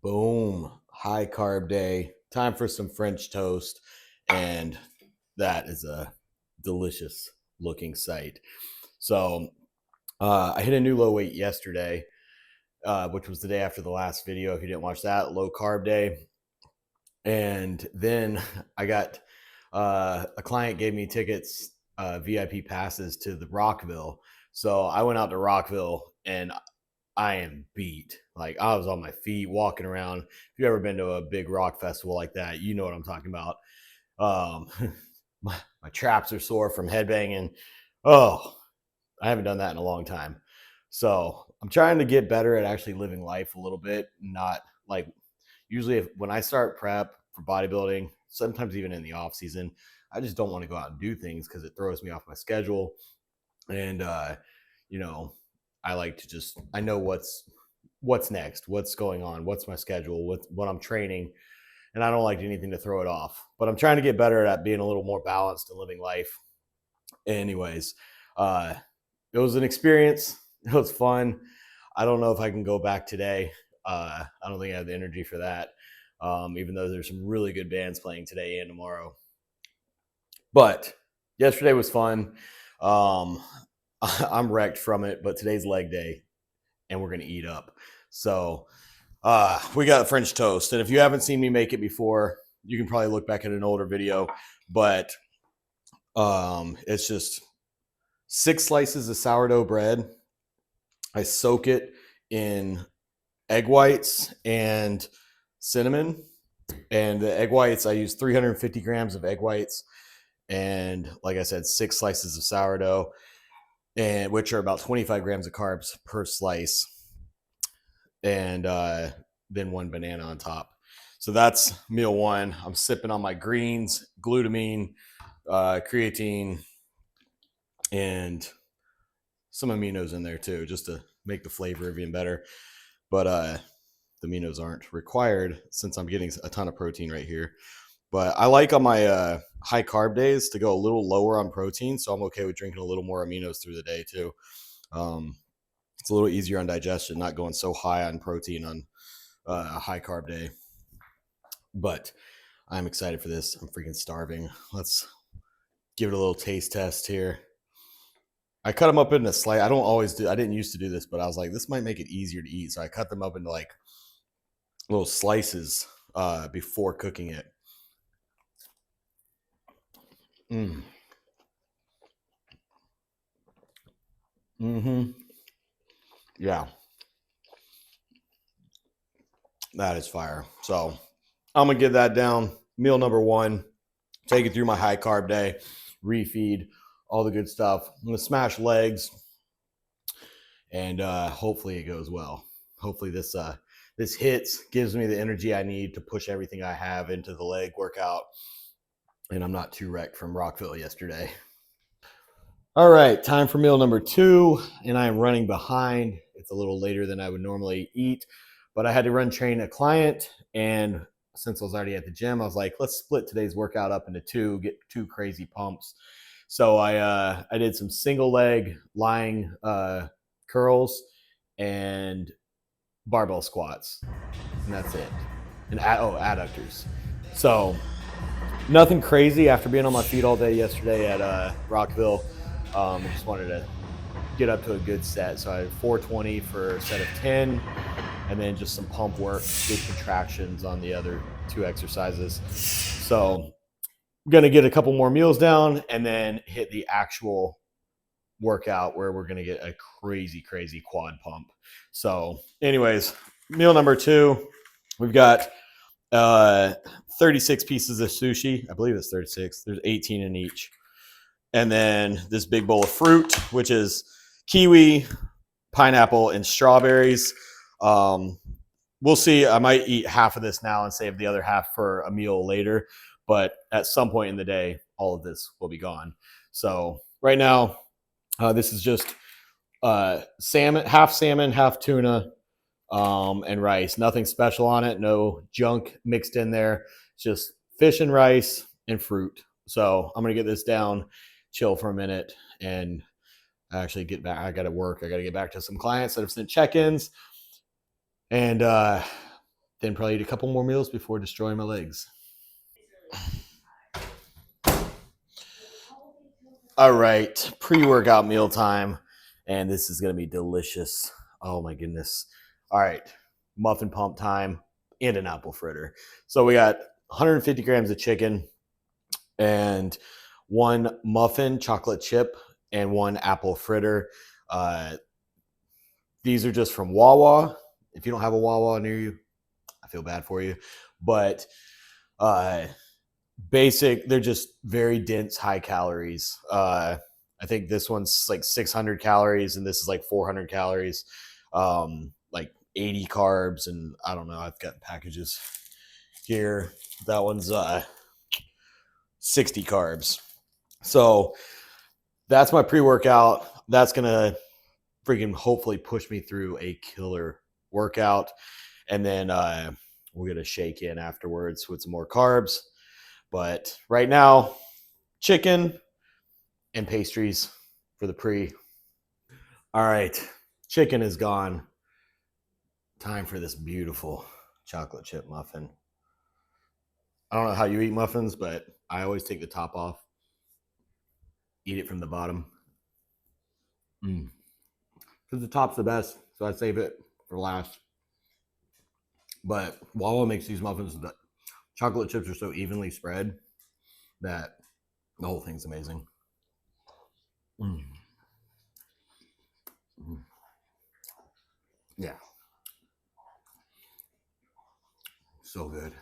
Boom. High carb day. Time for some French toast. And that is a delicious looking sight. So I hit a new low weight yesterday, which was the day after the last video. If you didn't watch that, low carb day. And then I got a client gave me tickets, VIP passes to the Rockville. So I went out to Rockville and I am beat. Like I was on my feet walking around. If you've ever been to a big rock festival like that, you know what I'm talking about. Um, my traps are sore from headbanging. Oh, I haven't done that in a long time. So I'm trying to get better at actually living life a little bit. Not like usually when I start prep for bodybuilding, sometimes even in the off season, I just don't want to go out and do things because it throws me off my schedule. And you know, I like to just I know what's next, what's going on, what's my schedule, what I'm training, and I don't like anything to throw it off. But I'm trying to get better at being a little more balanced and living life. Anyways, uh, it was an experience. It was fun. I don't know if I can go back today. I don't think I have the energy for that. Even though there's some really good bands playing today and tomorrow. But yesterday was fun. I'm wrecked from it, but today's leg day and we're going to eat up. So we got French toast. And if you haven't seen me make it before, you can probably look back at an older video, but it's just 6 slices of sourdough bread. I soak it in egg whites and cinnamon. And the egg whites, I use 350 grams of egg whites. And like I said, 6 slices of sourdough, and which are about 25 grams of carbs per slice. And then 1 banana on top. So that's meal 1. I'm sipping on my greens, glutamine, creatine, and some aminos in there too, just to make the flavor even better. But the aminos aren't required since I'm getting a ton of protein right here. But I like on my high carb days to go a little lower on protein, so I'm okay with drinking a little more aminos through the day too. It's a little easier on digestion, not going so high on protein on a high carb day. But I'm excited for this. I'm freaking starving. Let's give it a little taste test here. I cut them up into slice. I didn't used to do this, but I was like, this might make it easier to eat. So I cut them up into like little slices before cooking it. Yeah. That is fire. So I'm going to get that down. Meal number 1, take it through my high carb day, refeed, all the good stuff. I'm going to smash legs, and hopefully it goes well. Hopefully this hits, gives me the energy I need to push everything I have into the leg workout, and I'm not too wrecked from Rockville yesterday. All right, time for meal number 2, and I am running behind. It's a little later than I would normally eat, but I had to run train a client, and since I was already at the gym, I was like, let's split today's workout up into 2, get 2 crazy pumps. So I did some single leg lying curls and barbell squats, and that's it. And adductors. So nothing crazy after being on my feet all day yesterday at Rockville. I just wanted to get up to a good set. So I had 420 for a set of 10, and then just some pump work, good contractions on the other 2 exercises. So I'm going to get a couple more meals down and then hit the actual workout where we're going to get a crazy, crazy quad pump. So anyways, meal number 2, we've got 36 pieces of sushi. I believe it's 36. There's 18 in each. And then this big bowl of fruit, which is kiwi, pineapple, and strawberries. We'll see. I might eat half of this now and save the other half for a meal later. But at some point in the day, all of this will be gone. So right now, this is just salmon, half tuna, and rice. Nothing special on it. No junk mixed in there. Just fish and rice and fruit. So I'm going to get this down, chill for a minute, and actually get back. I got to work. I got to get back to some clients that have sent check-ins. And then probably eat a couple more meals before destroying my legs. All right, pre-workout meal time, and this is gonna be delicious. Oh my goodness. All right, muffin pump time and an apple fritter. So we got 150 grams of chicken and one muffin chocolate chip and one apple fritter. These are just from Wawa. If you don't have a Wawa near you, I feel bad for you. But basic, they're just very dense, high calories. I think this one's like 600 calories and this is like 400 calories. Like 80 carbs, and I don't know, I've got packages here. That one's 60 carbs. So that's my pre-workout. That's gonna freaking hopefully push me through a killer workout. And then we'll get a shake in afterwards with some more carbs. But right now, chicken and pastries for the pre. All right, chicken is gone. Time for this beautiful chocolate chip muffin. I don't know how you eat muffins, but I always take the top off, eat it from the bottom. Because the top's the best, so I save it for last. But Wawa makes these muffins, the chocolate chips are so evenly spread that the whole thing's amazing. Yeah. So good.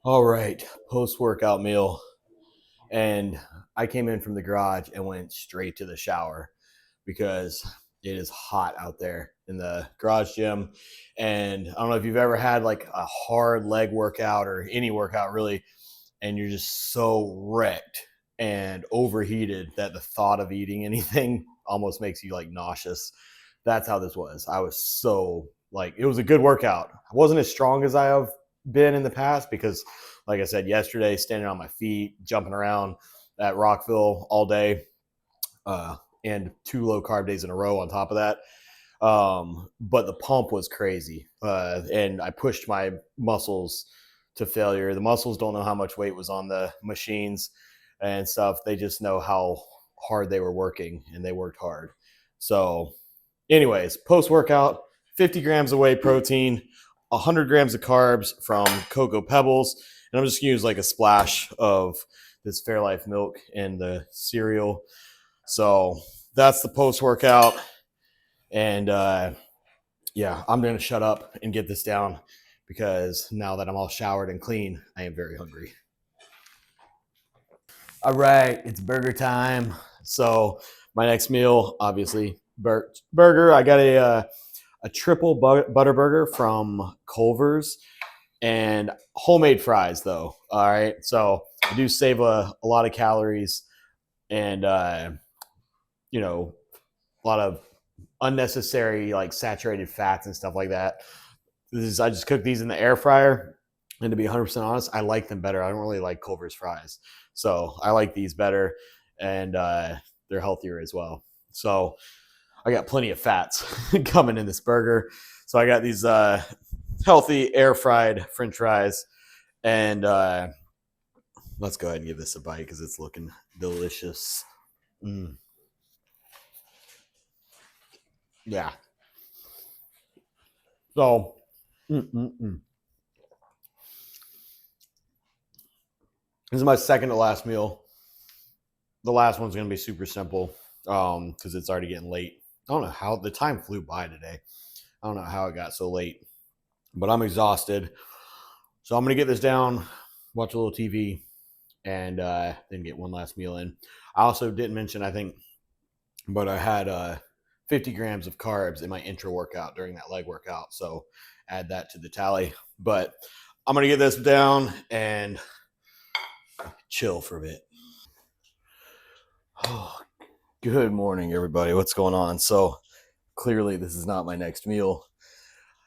All right, post-workout meal. And I came in from the garage and went straight to the shower because it is hot out there in the garage gym. And I don't know if you've ever had like a hard leg workout or any workout really, and you're just so wrecked and overheated that the thought of eating anything almost makes you like nauseous. That's how this was. I was so like, it was a good workout. I wasn't as strong as I have been in the past because, like I said yesterday, standing on my feet, jumping around at Rockville all day, and 2 low carb days in a row on top of that. But the pump was crazy, and I pushed my muscles to failure. The muscles don't know how much weight was on the machines and stuff. They just know how hard they were working, and they worked hard. So anyways, post-workout, 50 grams of whey protein, 100 grams of carbs from Cocoa Pebbles, and I'm just going to use like a splash of this Fairlife milk in the cereal. So that's the post-workout. And yeah, I'm going to shut up and get this down because now that I'm all showered and clean, I am very hungry. All right, it's burger time. So my next meal, obviously, burger. I got a triple butter burger from Culver's and homemade fries though. All right. So I do save a lot of calories and, you know, a lot of unnecessary like saturated fats and stuff like that. I just cook these in the air fryer. And to be 100% honest, I like them better. I don't really like Culver's fries. So I like these better and they're healthier as well. So I got plenty of fats coming in this burger. So I got these healthy air fried French fries, and let's go ahead and give this a bite because it's looking delicious. Yeah. So, this is my second to last meal. The last one's going to be super simple because it's already getting late. I don't know how the time flew by today. I don't know how it got so late, but I'm exhausted. So I'm going to get this down, watch a little TV, and then get one last meal in. I also didn't mention, I think, but I had 50 grams of carbs in my intro workout during that leg workout. So add that to the tally. But I'm going to get this down and chill for a bit. Oh, good morning, everybody. What's going on? So clearly this is not my next meal.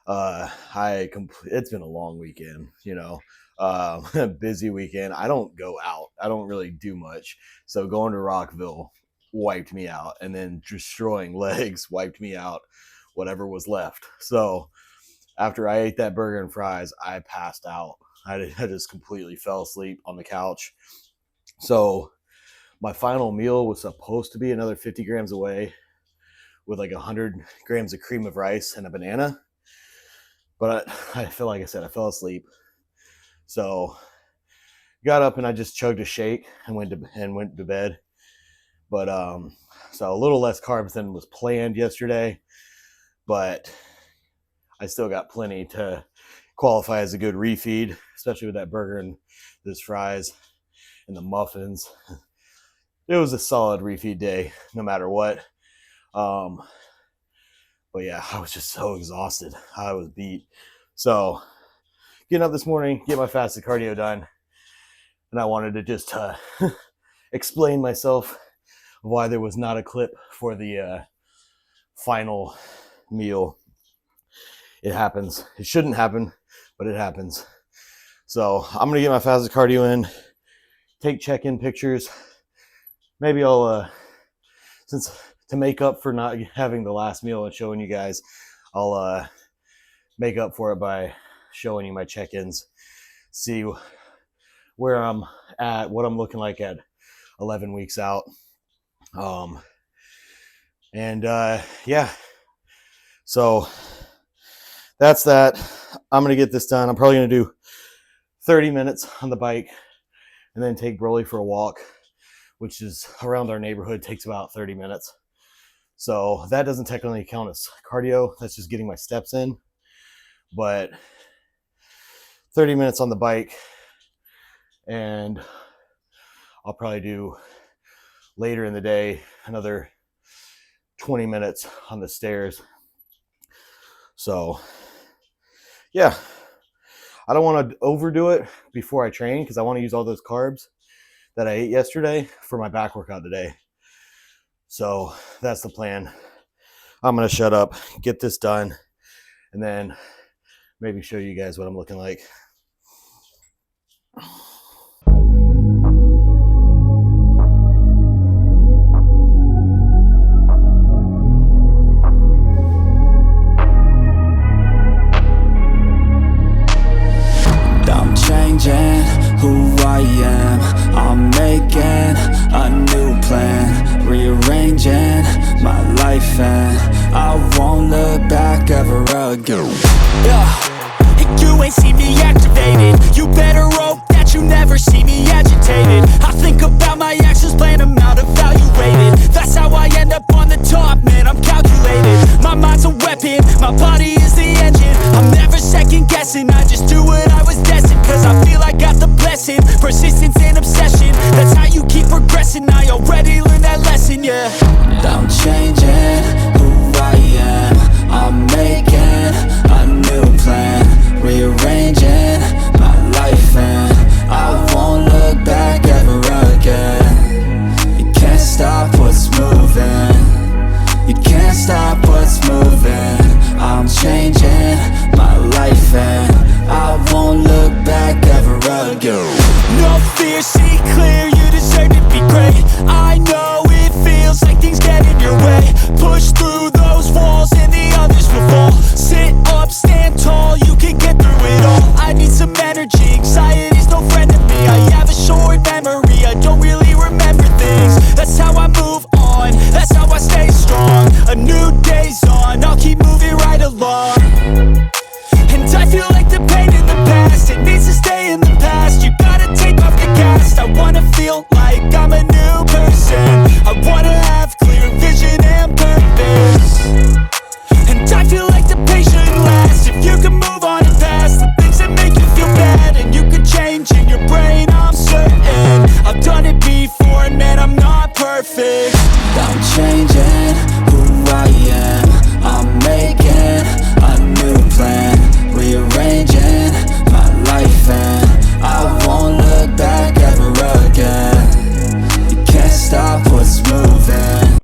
It's been a long weekend, busy weekend. I don't go out. I don't really do much. So going to Rockville wiped me out, and then destroying legs wiped me out, whatever was left. So after I ate that burger and fries, I passed out. I just completely fell asleep on the couch. So my final meal was supposed to be another 50 grams away with like 100 grams of cream of rice and a banana. But I feel like I said, I fell asleep. So got up and I just chugged a shake and went to bed. But so a little less carbs than was planned yesterday, but I still got plenty to qualify as a good refeed, especially with that burger and those fries and the muffins. It was a solid refeed day, no matter what. But yeah, I was just so exhausted. I was beat. So getting up this morning, get my fasted cardio done, and I wanted to just explain myself why there was not a clip for the final meal. It happens. It shouldn't happen, but it happens. So I'm gonna get my fasted cardio in, take check-in pictures. Maybe I'll, since to make up for not having the last meal and showing you guys, I'll make up for it by showing you my check-ins, see where I'm at, what I'm looking like at 11 weeks out. Yeah, so that's that. I'm gonna get this done. I'm probably gonna do 30 minutes on the bike and then take Broly for a walk, which is around our neighborhood, takes about 30 minutes. So that doesn't technically count as cardio. That's just getting my steps in. But 30 minutes on the bike, and I'll probably do later in the day another 20 minutes on the stairs. So yeah, I don't want to overdo it before I train because I want to use all those carbs that I ate yesterday for my back workout today. So that's the plan. I'm going to shut up, get this done, and then maybe show you guys what I'm looking like. I'm changing who I am. I'm making a new plan, rearranging my life, and I won't look back ever again. You ain't see me activated. You better hope that you never see me agitated. I think about my actions, plan them out, evaluated. That's how I end up on the top, man, I'm calculated. My mind's a weapon, my body is the engine. I'm never second guessing, I just do what I was destined. Cause I feel I got the blessing, persistence and obsession. That's how you keep progressing, I already learned that lesson, yeah. I'm changing who I am. I'm making a new plan, rearranging my life, and I won't look back ever again. You can't stop what's moving. You can't stop what's moving. I'm changing my life, and I won't look back ever again. No fear, see clear, you deserve to be great. I know it feels like things get in your way. Push through those walls and the others will fall. Sit up, stand tall, you can get through it all. I need some energy, anxiety's no friend to me. I have a short memory, I don't really remember things. That's how I move on, that's how I stay strong. A new day's on, I'll keep moving right along.